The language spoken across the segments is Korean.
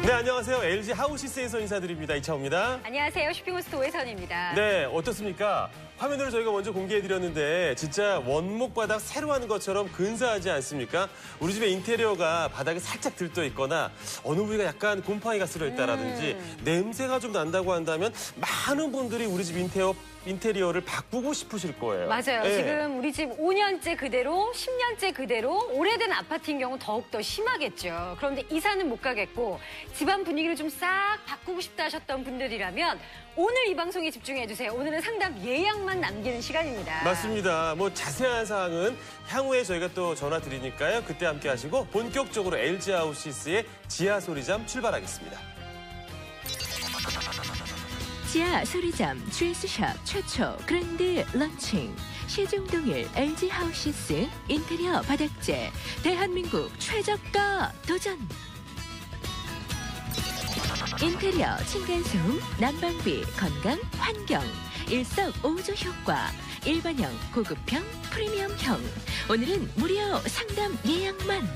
네, 안녕하세요. LG 하우시스에서 인사드립니다. 이창호입니다. 안녕하세요. 쇼핑호스트 오혜선입니다. 네, 어떻습니까? 화면으로 저희가 먼저 공개해드렸는데 진짜 원목 바닥 새로 하는 것처럼 근사하지 않습니까? 우리 집의 인테리어가 바닥에 살짝 들떠 있거나 어느 부위가 약간 곰팡이가 쓸어 있다라든지 냄새가 좀 난다고 한다면 많은 분들이 우리 집 인테리어를 바꾸고 싶으실 거예요. 맞아요. 네. 지금 우리 집 5년째 그대로, 10년째 그대로, 오래된 아파트인 경우 더욱더 심하겠죠. 그런데 이사는 못 가겠고 집안 분위기를 좀 싹 바꾸고 싶다 하셨던 분들이라면 오늘 이 방송에 집중해주세요. 오늘은 상담 예약만 남기는 시간입니다. 맞습니다. 뭐 자세한 사항은 향후에 저희가 또 전화 드리니까요. 그때 함께 하시고 본격적으로 LG 하우시스의 지하 소리잠 출발하겠습니다. 지하 소리잠 GS샵 최초 그랜드 런칭. 시중동일 LG 하우시스 인테리어 바닥재 대한민국 최저가 도전. 인테리어 층간소음, 난방비, 건강, 환경, 일석오조 효과, 일반형, 고급형, 프리미엄형. 오늘은 무료 상담 예약만.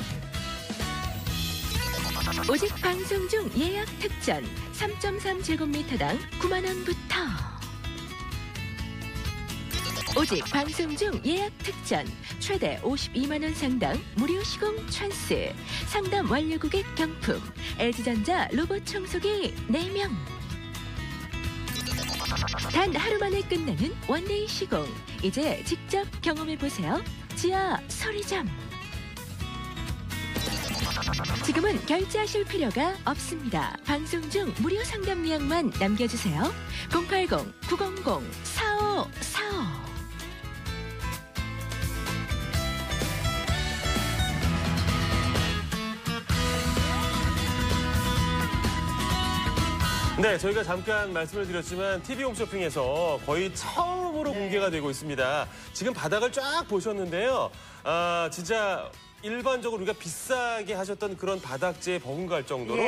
오직 방송 중 예약 특전 3.3제곱미터당 9만 원부터. 오직 방송 중 예약 특전 최대 52만 원 상당 무료 시공 찬스. 상담 완료 고객 경품 LG전자 로봇 청소기 4명. 단 하루 만에 끝나는 원데이 시공. 이제 직접 경험해보세요. 지하 소리잠. 지금은 결제하실 필요가 없습니다. 방송 중 무료 상담 예약만 남겨주세요. 080-900-4545. 네, 저희가 잠깐 말씀을 드렸지만 TV 홈쇼핑에서 거의 처음으로 공개가 되고 있습니다. 지금 바닥을 쫙 보셨는데요. 진짜 일반적으로 우리가 비싸게 하셨던 그런 바닥재에 버금갈 정도로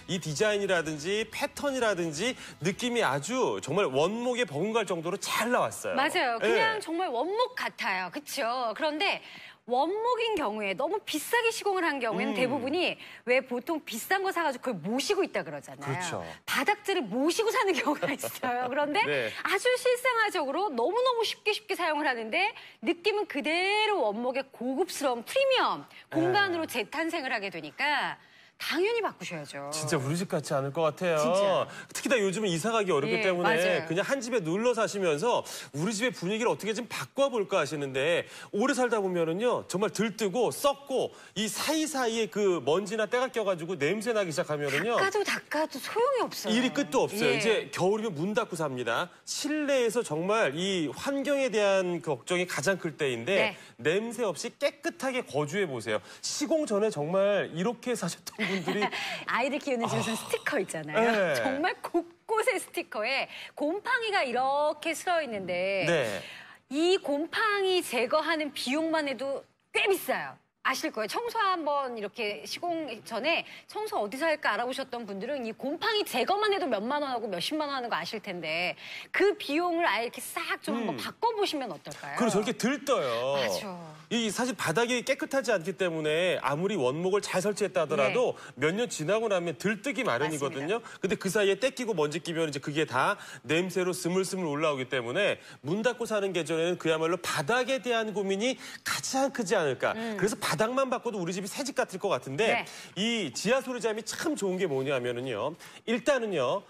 이 디자인이라든지 패턴이라든지 느낌이 아주 정말 원목에 버금갈 정도로 잘 나왔어요. 맞아요. 그냥 정말 원목 같아요. 그렇죠? 그런데 원목인 경우에 너무 비싸게 시공을 한 경우에는 대부분이 왜 보통 비싼 거 사가지고 그걸 모시고 있다 그러잖아요. 그렇죠. 바닥재를 모시고 사는 경우가 있어요. 그런데 아주 실생활적으로 너무너무 쉽게 사용을 하는데 느낌은 그대로 원목의 고급스러운 프리미엄 공간으로 재탄생을 하게 되니까 당연히 바꾸셔야죠. 진짜 우리 집 같지 않을 것 같아요. 진짜. 특히나 요즘은 이사 가기 어렵기 때문에 맞아요. 그냥 한 집에 눌러 사시면서 우리 집의 분위기를 어떻게 좀 바꿔볼까 하시는데 오래 살다 보면은요 정말 들뜨고 썩고 이 사이사이에 그 먼지나 때가 껴가지고 냄새 나기 시작하면은요 닦아도 소용이 없어요. 일이 끝도 없어요. 이제 겨울이면 문 닫고 삽니다. 실내에서 정말 이 환경에 대한 그 걱정이 가장 클 때인데 냄새 없이 깨끗하게 거주해 보세요. 시공 전에 정말 이렇게 사셨던 분들이 아이들 키우는 집에서는 스티커 있잖아요. 정말 곳곳에 스티커에 곰팡이가 이렇게 슬어 있는데 이 곰팡이 제거하는 비용만 해도 꽤 비싸요. 아실 거예요. 청소 한번 이렇게 시공 전에 청소 어디서 할까 알아보셨던 분들은 이 곰팡이 제거만 해도 몇만 원 하고 몇십만 원 하는 거 아실 텐데 그 비용을 아예 이렇게 싹 좀 한번 바꿔보시면 어떨까요? 그리고 저렇게 들떠요. 맞아. 이 사실 바닥이 깨끗하지 않기 때문에 아무리 원목을 잘 설치했다 하더라도 몇 년 지나고 나면 들뜨기 마련이거든요. 근데 그 사이에 때 끼고 먼지 끼면 이제 그게 다 냄새로 스물스물 올라오기 때문에 문 닫고 사는 계절에는 그야말로 바닥에 대한 고민이 가장 크지 않을까. 그래서 바닥만 바꿔도 우리 집이 새 집 같을 것 같은데 이 지하 소리잠이 참 좋은 게 뭐냐면은요. 일단은요.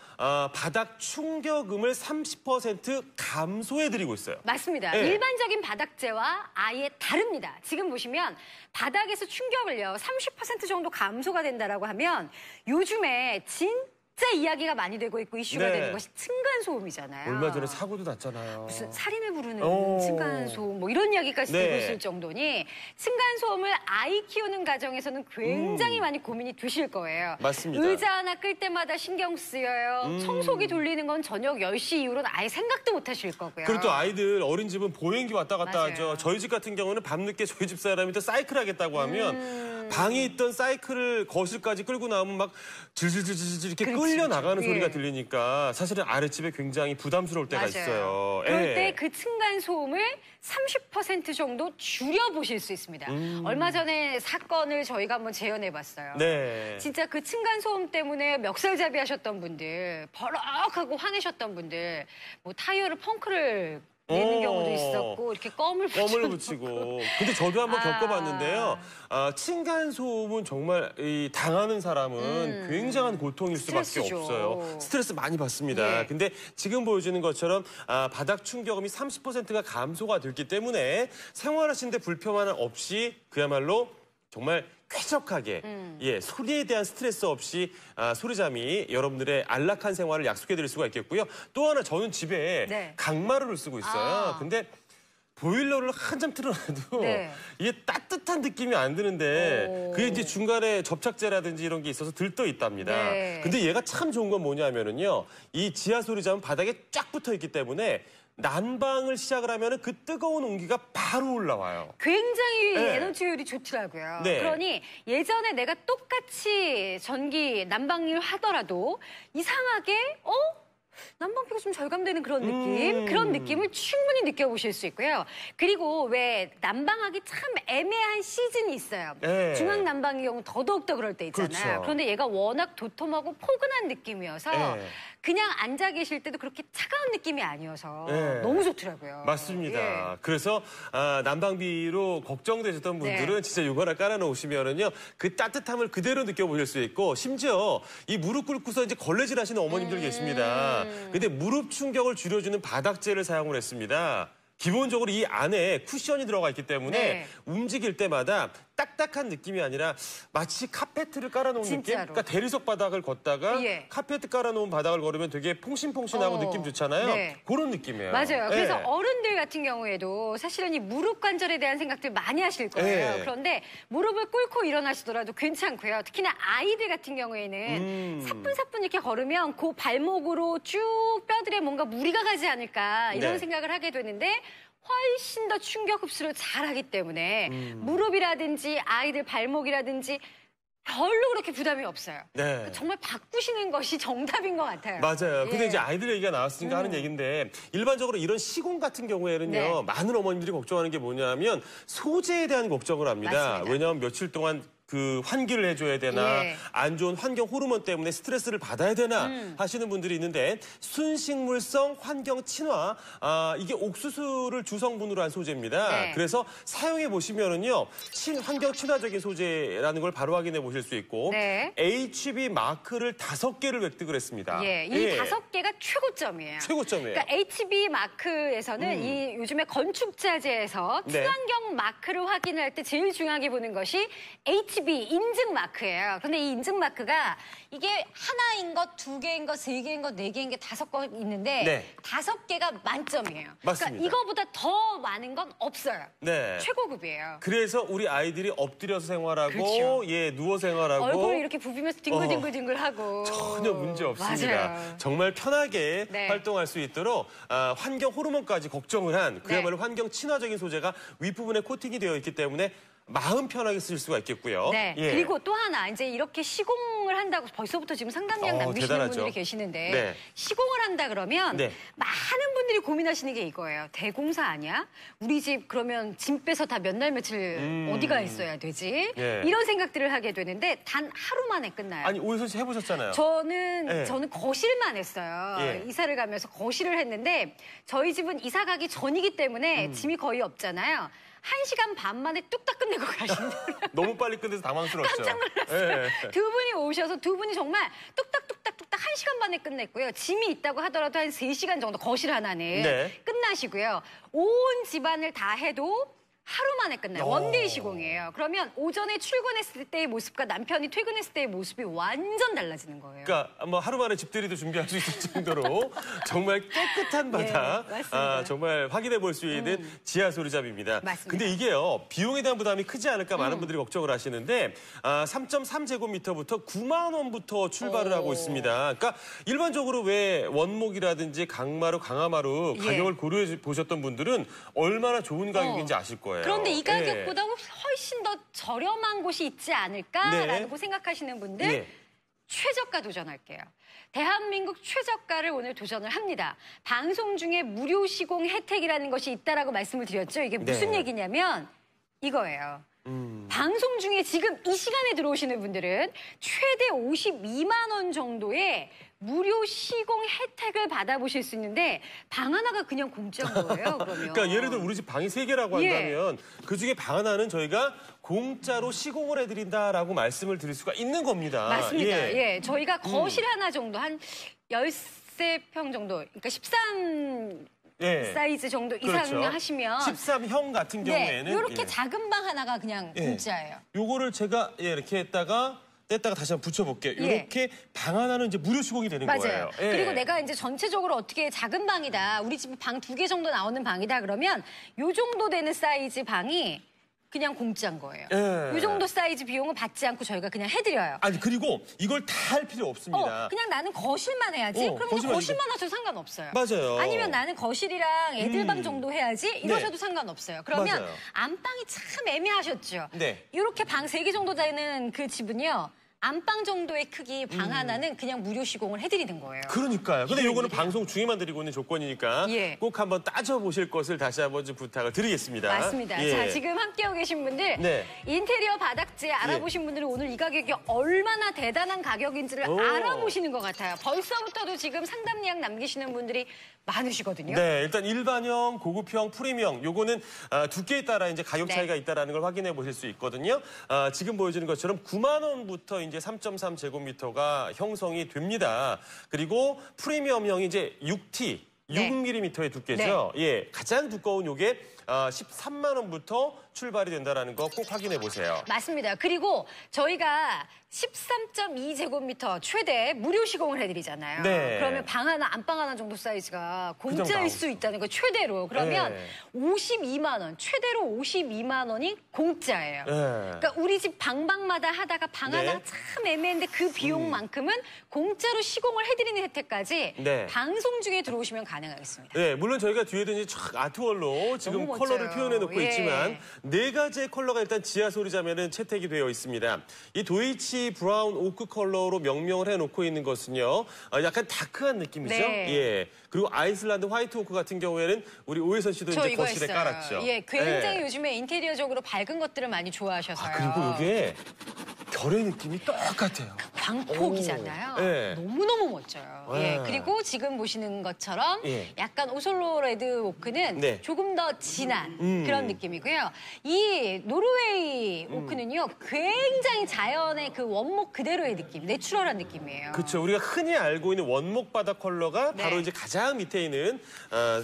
바닥 충격음을 30% 감소해드리고 있어요. 맞습니다. 일반적인 바닥재와 아예 다릅니다. 지금 보시면 바닥에서 충격을요 30% 정도 감소가 된다라고 하면 요즘에 진짜 이야기가 많이 되고 있고 이슈가 되는 것이 층간소음이잖아요. 얼마 전에 사고도 났잖아요. 무슨 살인을 부르는 층간소음 뭐 이런 이야기까지 되고 있을 정도니 층간소음을 아이 키우는 가정에서는 굉장히 많이 고민이 되실 거예요. 맞습니다. 의자 하나 끌 때마다 신경 쓰여요. 청소기 돌리는 건 저녁 10시 이후로는 아예 생각도 못 하실 거고요. 그리고 또 아이들 어린 집은 보행기 왔다 갔다 맞아요. 하죠. 저희 집 같은 경우는 밤늦게 저희 집 사람이 또 사이클 하겠다고 하면 방에 있던 사이클을 거실까지 끌고 나오면 막 질질질질 이렇게 끌려 나가는 소리가 들리니까 사실은 아랫집에 굉장히 부담스러울 때가 있어요. 그럴 때 그 층간 소음을 30% 정도 줄여보실 수 있습니다. 얼마 전에 사건을 저희가 한번 재현해봤어요. 네. 진짜 그 층간 소음 때문에 멱살잡이 하셨던 분들, 버럭하고 화내셨던 분들, 뭐 타이어를 펑크를 내는 경우도 있었고 이렇게 껌을 붙이고. 근데 저도 한번 겪어봤는데요. 층간 소음은 정말 당하는 사람은 굉장한 고통일 수밖에 스트레스죠. 없어요. 스트레스 많이 받습니다. 예. 근데 지금 보여주는 것처럼 바닥 충격음이 30%가 감소가 됐기 때문에 생활하시는데 불편함 없이 그야말로 정말 쾌적하게 소리에 대한 스트레스 없이 소리잠이 여러분들의 안락한 생활을 약속해드릴 수가 있겠고요. 또 하나 저는 집에 강마루를 쓰고 있어요. 근데 보일러를 한참 틀어놔도 이게 따뜻한 느낌이 안 드는데 그게 이제 중간에 접착제라든지 이런 게 있어서 들떠 있답니다. 근데 얘가 참 좋은 건 뭐냐면은요. 이 지하 소리잠은 바닥에 쫙 붙어 있기 때문에 난방을 시작을 하면 그 뜨거운 온기가 바로 올라와요. 굉장히 에너지율이 좋더라고요. 그러니 예전에 내가 똑같이 전기 난방을 하더라도 이상하게 난방비가 좀 절감되는 그런 느낌? 그런 느낌을 충분히 느껴보실 수 있고요. 그리고 왜 난방하기 참 애매한 시즌이 있어요. 중앙 난방의 경우 더더욱더 그럴 때 있잖아요. 그런데 얘가 워낙 도톰하고 포근한 느낌이어서 그냥 앉아 계실 때도 그렇게 차가운 느낌이 아니어서 너무 좋더라고요. 맞습니다. 그래서 난방비로 걱정되셨던 분들은 진짜 이거 하나 깔아놓으시면은요. 그 따뜻함을 그대로 느껴보실 수 있고 심지어 이 무릎 꿇고서 이제 걸레질 하시는 어머님들 계십니다. 근데 무릎 충격을 줄여주는 바닥재를 사용을 했습니다. 기본적으로 이 안에 쿠션이 들어가 있기 때문에 움직일 때마다 딱딱한 느낌이 아니라 마치 카페트를 깔아놓은 느낌? 그러니까 대리석 바닥을 걷다가 카페트 깔아놓은 바닥을 걸으면 되게 퐁신퐁신하고 느낌 좋잖아요. 그런 느낌이에요. 맞아요. 그래서 어른들 같은 경우에도 사실은 이 무릎 관절에 대한 생각들 많이 하실 거예요. 그런데 무릎을 꿇고 일어나시더라도 괜찮고요. 특히나 아이들 같은 경우에는 사뿐사뿐 이렇게 걸으면 그 발목으로 쭉 뼈들에 뭔가 무리가 가지 않을까 이런 생각을 하게 되는데 훨씬 더 충격 흡수를 잘하기 때문에 무릎이라든지 아이들 발목이라든지 별로 그렇게 부담이 없어요. 정말 바꾸시는 것이 정답인 것 같아요. 맞아요. 근데 이제 아이들 얘기가 나왔으니까 하는 얘기인데 일반적으로 이런 시공 같은 경우에는요. 많은 어머님들이 걱정하는 게 뭐냐면 소재에 대한 걱정을 합니다. 왜냐하면 며칠 동안 그 환기를 해줘야 되나 안 좋은 환경 호르몬 때문에 스트레스를 받아야 되나 하시는 분들이 있는데 순식물성 환경 친화 이게 옥수수를 주성분으로 한 소재입니다. 그래서 사용해 보시면은요 환경 친화적인 소재라는 걸 바로 확인해 보실 수 있고 HB 마크를 5개를 획득을 했습니다. 이 5개가 최고점이에요. 최고점이에요. 그러니까 HB 마크에서는 이 요즘에 건축자재에서 친환경 마크를 확인할 때 제일 중요하게 보는 것이 HB 인증 마크예요. 그런데 이 인증 마크가 이게 하나인 것, 2개인 것, 3개인 것, 4개인 게 5개 있는데 5개가 만점이에요. 맞습니다. 그러니까 이거보다 더 많은 건 없어요. 최고급이에요. 그래서 우리 아이들이 엎드려서 생활하고 누워 생활하고 얼굴을 이렇게 부비면서 뒹굴뒹굴하고 전혀 문제 없습니다. 정말 편하게 활동할 수 있도록 환경 호르몬까지 걱정을 한 그야말로 환경 친화적인 소재가 윗부분에 코팅이 되어 있기 때문에 마음 편하게 쓸 수가 있겠고요. 그리고 또 하나 이제 이렇게 시공을 한다고 벌써부터 지금 상담량 남기시는 분들이 계시는데 시공을 한다 그러면 많은 분들이 고민하시는 게 이거예요. 대공사 아니야? 우리 집 그러면 짐 빼서 다 몇 날 며칠 어디가 있어야 되지? 이런 생각들을 하게 되는데 단 하루 만에 끝나요. 아니 오해선 씨 해보셨잖아요. 저는 거실만 했어요. 이사를 가면서 거실을 했는데 저희 집은 이사 가기 전이기 때문에 짐이 거의 없잖아요. 1시간 반 만에 뚝딱 끝내고 가시더라고요. 너무 빨리 끝내서 당황스럽죠. 깜짝 놀랐어요. 두 분이 오셔서 두 분이 정말 뚝딱뚝딱뚝딱 1시간 반에 끝냈고요. 짐이 있다고 하더라도 한 3시간 정도 거실 하나는 끝나시고요. 온 집안을 다 해도 하루 만에 끝나요. 원데이 시공이에요. 그러면 오전에 출근했을 때의 모습과 남편이 퇴근했을 때의 모습이 완전 달라지는 거예요. 그러니까 뭐 하루 만에 집들이도 준비할 수 있을 정도로 정말 깨끗한 바닥 정말 확인해 볼 수 있는 지하 소리잠입니다. 근데 이게요. 비용에 대한 부담이 크지 않을까 많은 분들이 걱정을 하시는데 3.3제곱미터부터 9만 원부터 출발을 하고 있습니다. 그러니까 일반적으로 왜 원목이라든지 강마루, 강화마루 가격을 고려해 보셨던 분들은 얼마나 좋은 가격인지 아실 거예요. 그런데 이 가격보다 훨씬 더 저렴한 곳이 있지 않을까라고 네. 생각하시는 분들 네. 최저가 도전할게요. 대한민국 최저가를 오늘 도전을 합니다. 방송 중에 무료 시공 혜택이라는 것이 있다라고 말씀을 드렸죠. 이게 무슨 네. 얘기냐면 이거예요. 방송 중에 지금 이 시간에 들어오시는 분들은 최대 52만 원 정도의 무료 시공 혜택을 받아보실 수 있는데 방 하나가 그냥 공짜인 거예요, 그러면. 그러니까 예를 들어 우리 집 방이 3개라고 예. 한다면 그중에 방 하나는 저희가 공짜로 시공을 해드린다라고 말씀을 드릴 수가 있는 겁니다. 맞습니다. 예, 저희가 거실 하나 정도 한 13평 정도, 그러니까 13 예. 사이즈 정도 이상 그렇죠. 하시면 13형 같은 경우에는 이렇게 예. 작은 방 하나가 그냥 예. 공짜예요. 요거를 제가 이렇게 했다가 뗐다가 다시 한번 붙여볼게요. 예. 이렇게 방 하나는 이제 무료 시공이 되는 맞아요. 거예요. 예. 그리고 내가 이제 전체적으로 어떻게 작은 방이다, 우리 집에 방 2개 정도 나오는 방이다 그러면 요 정도 되는 사이즈 방이 그냥 공짜인 거예요. 예. 이 정도 사이즈 비용은 받지 않고 저희가 그냥 해드려요. 아니 그리고 이걸 다 할 필요 없습니다. 그냥 나는 거실만 해야지. 그럼 거실만 하셔도 상관없어요. 맞아요. 아니면 나는 거실이랑 애들 방 정도 해야지 이러셔도 상관없어요. 그러면 맞아요. 안방이 참 애매하셨죠. 네. 이렇게 방 3개 정도 되는 그 집은요. 안방 정도의 크기 방 하나는 그냥 무료 시공을 해드리는 거예요. 그러니까요. 근데 요거는 일이에요. 방송 중에만 드리고 있는 조건이니까 예. 꼭 한번 따져보실 것을 다시 한번 좀 부탁을 드리겠습니다. 맞습니다. 예. 자, 지금 함께하고 계신 분들 네. 인테리어 바닥재 알아보신 분들은 오늘 이 가격이 얼마나 대단한 가격인지를 오. 알아보시는 것 같아요. 벌써부터도 지금 상담 예약 남기시는 분들이 많으시거든요. 네, 일단 일반형, 고급형, 프리미엄 요거는 두께에 따라 이제 가격 네. 차이가 있다라는 걸 확인해 보실 수 있거든요. 지금 보여주는 것처럼 9만 원부터 이제 3.3 제곱미터가 형성이 됩니다. 그리고 프리미엄형이 이제 6T, 네. 6mm의 두께죠. 예, 가장 두꺼운 요게 13만 원부터 출발이 된다라는 거 꼭 확인해 보세요. 맞습니다. 그리고 저희가 13.2제곱미터 최대 무료 시공을 해드리잖아요. 네. 그러면 방 하나, 안방 하나 정도 사이즈가 공짜일 나오죠. 수 있다는 거 최대로. 그러면 네. 52만 원, 최대로 52만 원이 공짜예요. 네. 그러니까 우리 집 방방마다 하다가 방 네. 하나 참 애매한데 그 비용만큼은 공짜로 시공을 해드리는 혜택까지 네. 방송 중에 들어오시면 가능하겠습니다. 네, 물론 저희가 뒤에도 이제 촥 아트월로 지금 너무 컬러를 멋져요. 표현해 놓고 예. 있지만 4가지의 컬러가 일단 지하 소리자면은 채택이 되어 있습니다. 이 도이치 브라운 오크 컬러로 명명을 해놓고 있는 것은요, 약간 다크한 느낌이죠. 네. 예. 그리고 아이슬란드 화이트 오크 같은 경우에는 우리 오혜선 씨도 저 이제 이거 거실에 했어요. 깔았죠. 예, 굉장히 예. 요즘에 인테리어적으로 밝은 것들을 많이 좋아하셔서요. 그리고 이게 별의 느낌이 똑같아요. 광폭이잖아요. 오, 예. 너무너무 멋져요. 예. 예, 그리고 지금 보시는 것처럼 예. 약간 오솔로 레드 오크는 네. 조금 더 진한 그런 느낌이고요. 이 노르웨이 오크는요, 굉장히 자연의 그 원목 그대로의 느낌, 내추럴한 느낌이에요. 그렇죠. 우리가 흔히 알고 있는 원목 바닥 컬러가 네. 바로 이제 가장 밑에 있는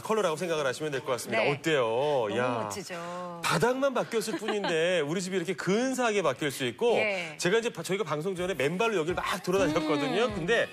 컬러라고 생각을 하시면 될 것 같습니다. 네. 어때요? 너무 멋지죠. 바닥만 바뀌었을 뿐인데 우리 집이 이렇게 근사하게 바뀔 수 있고 예. 제가 이제 저희가 방송 전에 맨발로 여기를 막 돌아다녔거든요. 근데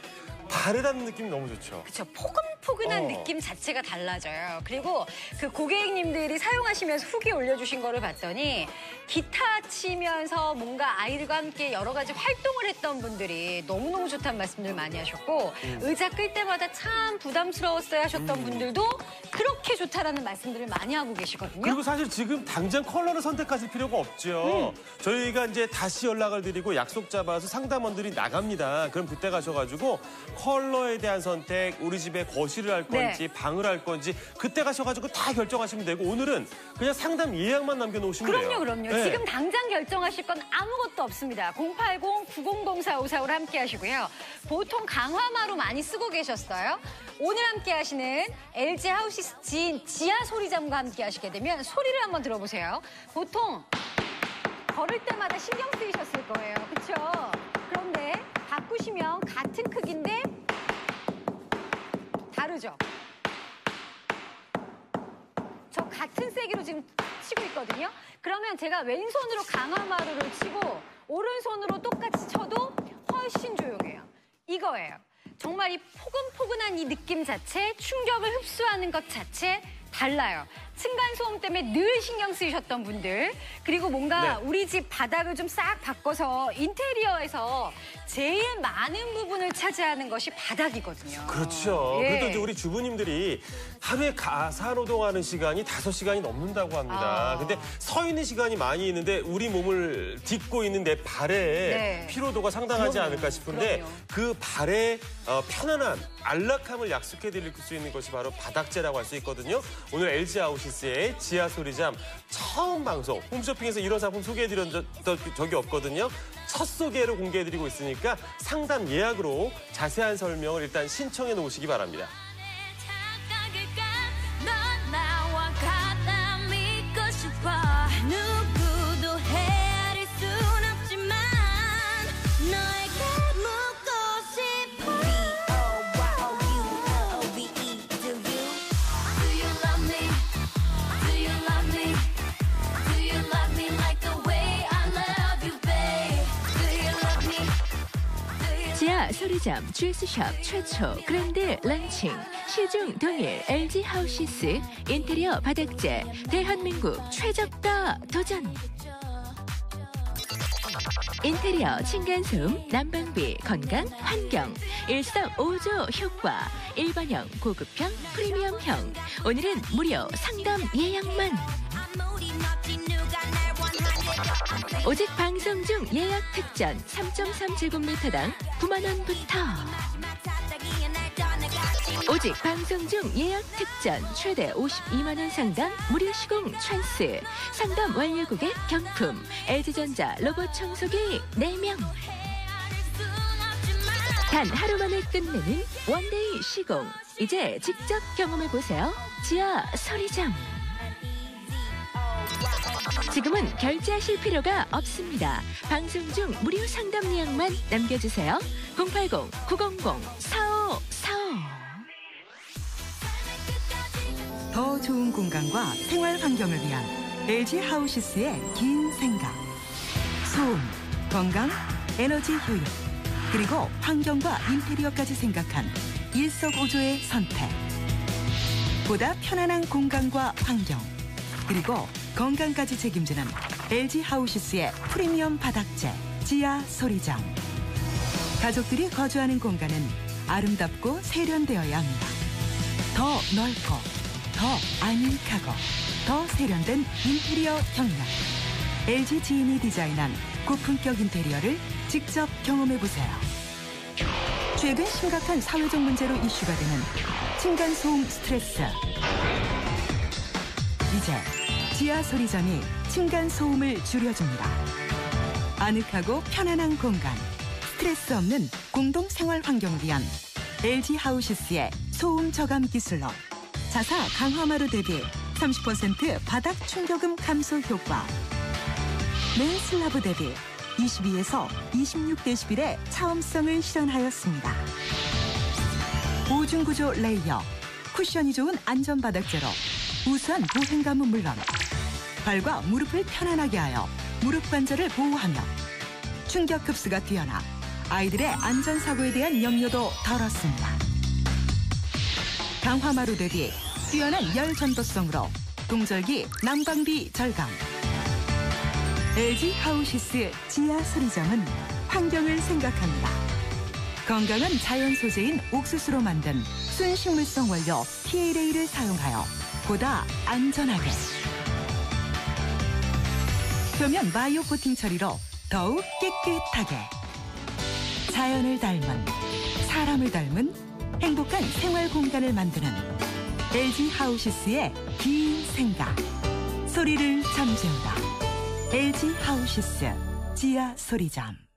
발에 닿는 느낌이 너무 좋죠. 그렇죠. 포근포근한 느낌 자체가 달라져요. 그리고 그 고객님들이 사용하시면서 후기 올려주신 거를 봤더니 기타 치면서 뭔가 아이들과 함께 여러 가지 활동을 했던 분들이 너무너무 좋다는 말씀들 많이 하셨고 의자 끌 때마다 참 부담스러웠어요 하셨던 분들도 그렇게 좋다라는 말씀들을 많이 하고 계시거든요. 그리고 사실 지금 당장 컬러를 선택하실 필요가 없죠. 저희가 이제 다시 연락을 드리고 약속 잡아서 상담원들이 나갑니다. 그럼 그때 가셔가지고 컬러에 대한 선택, 우리 집에 거실을 할 건지 네. 방을 할 건지 그때 가셔가지고 다 결정하시면 되고 오늘은 그냥 상담 예약만 남겨놓으시면 돼요. 그럼요. 네. 지금 당장 결정하실 건 아무것도 없습니다. 080-900454로 함께 하시고요. 보통 강화마로 많이 쓰고 계셨어요. 오늘 함께 하시는 LG 하우시스 지인 지하 소리잠과 함께 하시게 되면 소리를 한번 들어보세요. 보통 걸을 때마다 신경 쓰이셨을 거예요. 그렇죠? 그런데 바꾸시면 같은 크기인데 다르죠? 저 같은 세기로 지금 치고 있거든요. 그러면 제가 왼손으로 강화마루를 치고 오른손으로 똑같이 쳐도 훨씬 조용해요. 이거예요. 정말 이 포근포근한 이 느낌 자체, 충격을 흡수하는 것 자체 달라요. 층간소음 때문에 늘 신경 쓰이셨던 분들, 그리고 뭔가 네. 우리 집 바닥을 좀 싹 바꿔서 인테리어에서 제일 많은 부분을 차지하는 것이 바닥이거든요. 그렇죠. 예. 그래도 이제 우리 주부님들이 하루에 가사노동하는 시간이 5시간이 넘는다고 합니다. 근데 서 있는 시간이 많이 있는데 우리 몸을 딛고 있는 내 발에 피로도가 상당하지 않을까 싶은데 그 발의 편안함, 안락함을 약속해드릴 수 있는 것이 바로 바닥재라고 할 수 있거든요. 오늘 LG 하우시스의 지하 소리잠 처음 방송, 홈쇼핑에서 이런 상품 소개해드린 적이 없거든요. 첫 소개로 공개해드리고 있으니까 상담 예약으로 자세한 설명을 일단 신청해 놓으시기 바랍니다. 지하 소리잠 GS샵 최초 그랜드 런칭 시중 동일 LG 하우시스 인테리어 바닥재 대한민국 최저가 도전. 인테리어 층간소음, 난방비, 건강, 환경, 일석오조 효과, 일반형, 고급형, 프리미엄형. 오늘은 무료 상담 예약만. 오직 방송 중 예약 특전 3.3제곱미터당 9만 원부터. 오직 방송 중 예약 특전 최대 52만 원 상당 무료 시공 찬스. 상담 완료 고객 경품 LG전자 로봇 청소기 4명. 단 하루 만에 끝내는 원데이 시공. 이제 직접 경험해보세요. 지하 소리잠. 지금은 결제하실 필요가 없습니다. 방송 중 무료 상담 예약만 남겨주세요. 080-900-4545. 더 좋은 공간과 생활 환경을 위한 LG 하우시스의 긴 생각. 소음, 건강, 에너지 효율, 그리고 환경과 인테리어까지 생각한 일석오조의 선택. 보다 편안한 공간과 환경, 그리고 건강까지 책임지는 LG 하우시스의 프리미엄 바닥재 지하 소리잠. 가족들이 거주하는 공간은 아름답고 세련되어야 합니다. 더 넓고 더 아늑하고 더 세련된 인테리어 경력. LG 지인이 디자인한 고품격 인테리어를 직접 경험해보세요. 최근 심각한 사회적 문제로 이슈가 되는 층간소음 스트레스. 이제 지하 소리잠이 층간소음을 줄여줍니다. 아늑하고 편안한 공간, 스트레스 없는 공동 생활 환경을 위한 LG 하우시스의 소음 저감 기술로 자사 강화마루 대비 30% 바닥 충격음 감소 효과, 맨 슬라브 대비 22에서 26dB의 차음성을 실현하였습니다. 오중구조 레이어, 쿠션이 좋은 안전 바닥재로 우수한 보행감은 물론 발과 무릎을 편안하게 하여 무릎 관절을 보호하며 충격 흡수가 뛰어나 아이들의 안전사고에 대한 염려도 덜었습니다. 강화마루 대비 뛰어난 열 전도성으로 동절기 난방비 절감. LG 하우시스 지하 소리잠은 환경을 생각합니다. 건강한 자연 소재인 옥수수로 만든 순식물성 원료 PLA를 사용하여 보다 안전하게. 표면 바이오 코팅 처리로 더욱 깨끗하게. 자연을 닮은, 사람을 닮은 행복한 생활 공간을 만드는 LG 하우시스의 긴 생각. 소리를 잠재우다. LG 하우시스 지하 소리잠.